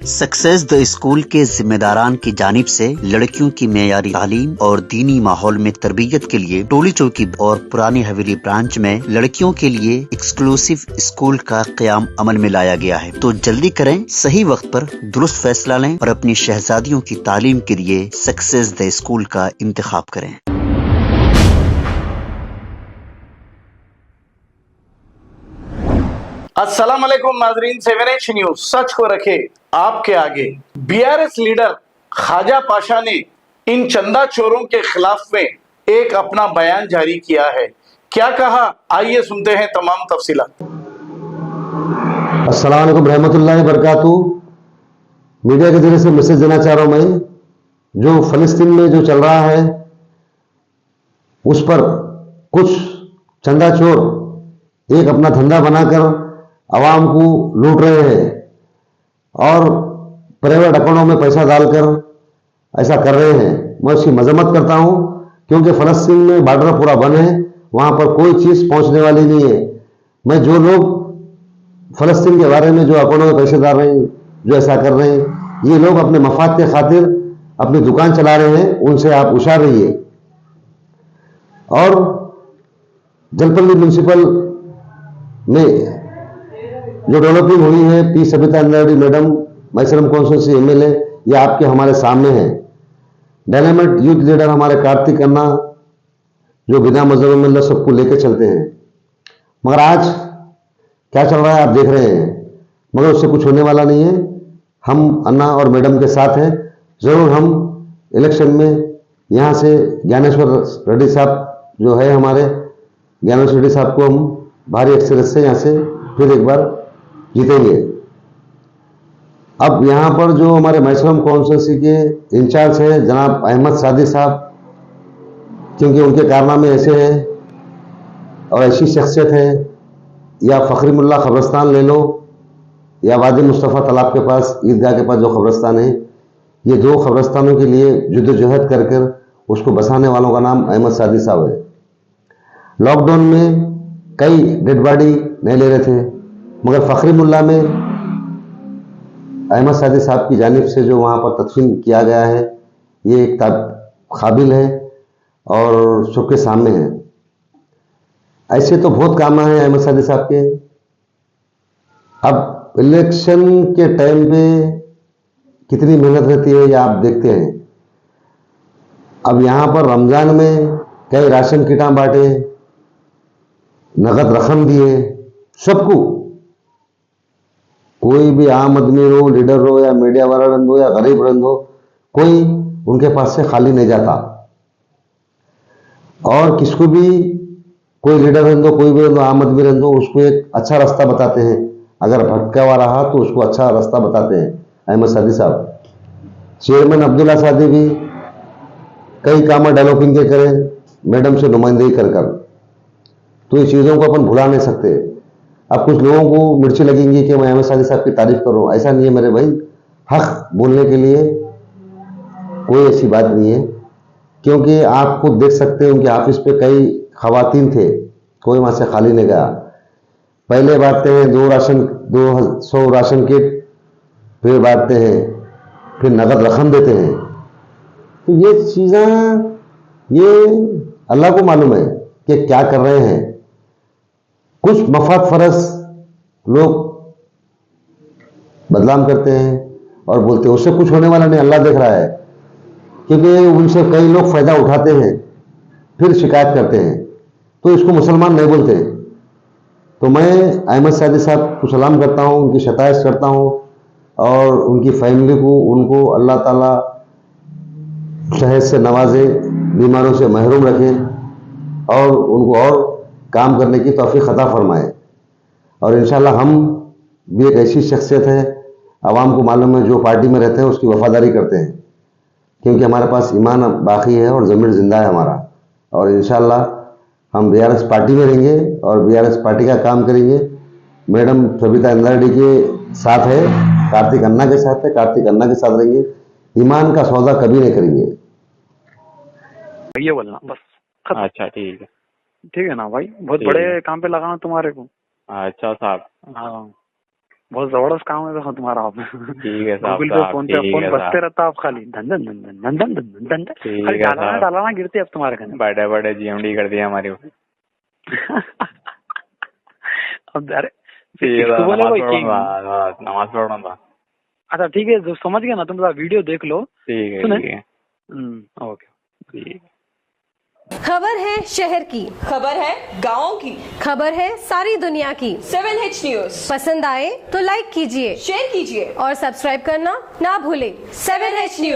Success the school के जिम्मेदारान की जानिब से लड़कियों की मेयारी तालीम और दीनी माहौल में तरबियत के लिए टोली चौकी और पुरानी हवेली ब्रांच में लड़कियों के लिए एक्सक्लूसिव स्कूल का क़याम अमल में लाया गया है। तो जल्दी करें, सही वक्त पर दुरुस्त फैसला लें और अपनी शहजादियों की तालीम के लिए सक्सेस द स्कूल का इंतखाब करें। अस्सलाम वालेकुम नाजरीन, 7H न्यूज सच को रखे आपके आगे। बीआरएस लीडर ख्वाजा पाशा ने इन चंदा चोरों के खिलाफ में एक अपना बयान जारी किया है। क्या कहा, आइए सुनते हैं तमाम तफसीलात। अस्सलाम वालेकुम रहमतुल्लाहि बरकातुहू। मीडिया के जरिए से मैसेज देना चाह रहा हूं मैं, जो फलस्तीन में जो चल रहा है उस पर कुछ चंदा चोर एक अपना धंधा बनाकर आवाम को लूट रहे हैं और प्राइवेट अकाउंटों में पैसा डालकर ऐसा कर रहे हैं। मैं उसकी मजम्मत करता हूं, क्योंकि फलस्तीन में बॉर्डर पूरा बंद है, वहां पर कोई चीज पहुंचने वाली नहीं है। मैं जो लोग फलस्तीन के बारे में जो अकाउंटों में पैसे डाल रहे हैं, जो ऐसा कर रहे हैं, ये लोग अपने मफाद के खातिर अपनी दुकान चला रहे हैं, उनसे आप होशियार रहिए। और जलपल्ली म्यूनसिपल में जो डेवलपिंग हुई है, P Sabitha Indra Reddy madam Maheshwaram constituency MLA, ये आपके हमारे सामने है। डायनामाइट यूथ लीडर हमारे कार्तिक अन्ना, जो बिना मजहब में सबको लेके चलते हैं। मगर आज क्या चल रहा है आप देख रहे हैं, मगर उससे कुछ होने वाला नहीं है। हम अन्ना और मैडम के साथ हैं। जरूर हम इलेक्शन में यहाँ से ज्ञानेश्वर रेड्डी साहब जो है हमारे, ज्ञानेश्वर रेड्डी साहब को हम भारी अक्सरियत से यहाँ से फिर एक बार जीतेंगे। अब यहाँ पर जो हमारे मैसरम कॉन्स्टिट्यूंसी के इंचार्ज हैं जनाब अहमद सादी साहब, क्योंकि उनके कारनामे ऐसे हैं और ऐसी शख्सियत है, या फखरी मुल्ला खबरस्तान ले लो या वादी मुस्तफ़ा तालाब के पास ईदगाह के पास जो खबरस्तान है, ये दो खबरस्तानों के लिए जद्दोजहद कर कर उसको बसाने वालों का नाम अहमद सादी साहब है। लॉकडाउन में कई डेड बॉडी नहीं ले रहे थे, मगर फखरी मुल्ला में अहमद सादी साहब की जानिब से जो वहाँ पर तदफीन किया गया है, ये एक काबिल है और सबके सामने है। ऐसे तो बहुत काम है अहमद सादी साहब के। अब इलेक्शन के टाइम पे कितनी मेहनत रहती है ये आप देखते हैं। अब यहाँ पर रमजान में कई राशन किटा बांटे, नगद रकम दिए सबको। कोई भी आम आदमी हो, लीडर हो या मीडिया वाला रंद हो या गरीब रंद हो, कोई उनके पास से खाली नहीं जाता। और किसको भी कोई लीडर रंद हो, कोई भी रंद हो, आम आदमी रंद हो, उसको एक अच्छा रास्ता बताते हैं। अगर भटका हुआ रहा तो उसको अच्छा रास्ता बताते हैं अहमद सादी साहब। चेयरमैन अब्दुल्ला सादी भी कई काम डेवलपिंग के करें, मैडम से नुमाइंदगी कर कर। तो ये चीज़ों को अपन भुला नहीं सकते। अब कुछ लोगों को मिर्ची लगेंगी कि मैं अहमद सादी साहब की तारीफ कर रहा हूँ, ऐसा नहीं है मेरे भाई। हक बोलने के लिए कोई ऐसी बात नहीं है, क्योंकि आप खुद देख सकते हैं उनके ऑफिस पे कई खवातीन थे, कोई वहां से खाली नहीं गया। पहले बांटते हैं 200 राशन किट, फिर बांटते हैं, फिर नगद रकम देते हैं। तो ये चीज़ें ये अल्लाह को मालूम है कि क्या कर रहे हैं। कुछ मफाद फरस लोग बदनाम करते हैं और बोलते हैं उससे कुछ होने वाला नहीं, अल्लाह देख रहा है। क्योंकि उनसे कई लोग फायदा उठाते हैं, फिर शिकायत करते हैं, तो इसको मुसलमान नहीं बोलते। तो मैं अहमद सादी साहब को सलाम करता हूँ, उनकी शतायत करता हूँ और उनकी फैमिली को, उनको अल्लाह ताला सेहत से नवाजे, बीमारों से महरूम रखे और उनको और काम करने की तौफीक अता फरमाए। और इंशाल्लाह हम भी एक ऐसी शख्सियत है, आवाम को मालूम है, जो पार्टी में रहते हैं उसकी वफादारी करते हैं, क्योंकि हमारे पास ईमान बाकी है और ज़मीर जिंदा है हमारा। और इंशाल्लाह हम बीआरएस पार्टी में रहेंगे और बीआरएस पार्टी का काम करेंगे। मैडम सबिता अंद्राडी के साथ है, कार्तिक अन्ना के साथ है, कार्तिक अन्ना के साथ रहेंगे। ईमान का सौदा कभी नहीं करेंगे। ये बोलना बस। अच्छा ठीक है। ठीक है ना भाई, बहुत ठीक बड़े है। काम पे लगाना तुम्हारे को। अच्छा साहब। हाँ, बहुत जबरदस्त काम है तुम्हारा। आप ठीक है साहब, गूगल पे फोन पे ठीक फोन है बजते साहब, रहता आप खाली धन धन धन धन धन धन धन धन धन ठीक खाली है डालाना साहब। डालाना गिरते अब तुम्हारे घर। बड़े बड़े जीएमडी कर दिया हमारे ऊपर। अब अरे ठीक है किसको साहब, बोले नमाज कोई किंग? पढ़ूंगा, नमाज पढ़ूंगा। अच्छा ठीक है, जो समझ गया ना तुम, वीडियो देख लो। ठीक है सुने? ठीक है ओके ठीक है। खबर है शहर की, खबर है गाँव की, खबर है सारी दुनिया की। 7H न्यूज पसंद आए तो लाइक कीजिए, शेयर कीजिए और सब्सक्राइब करना ना भूले। 7H news.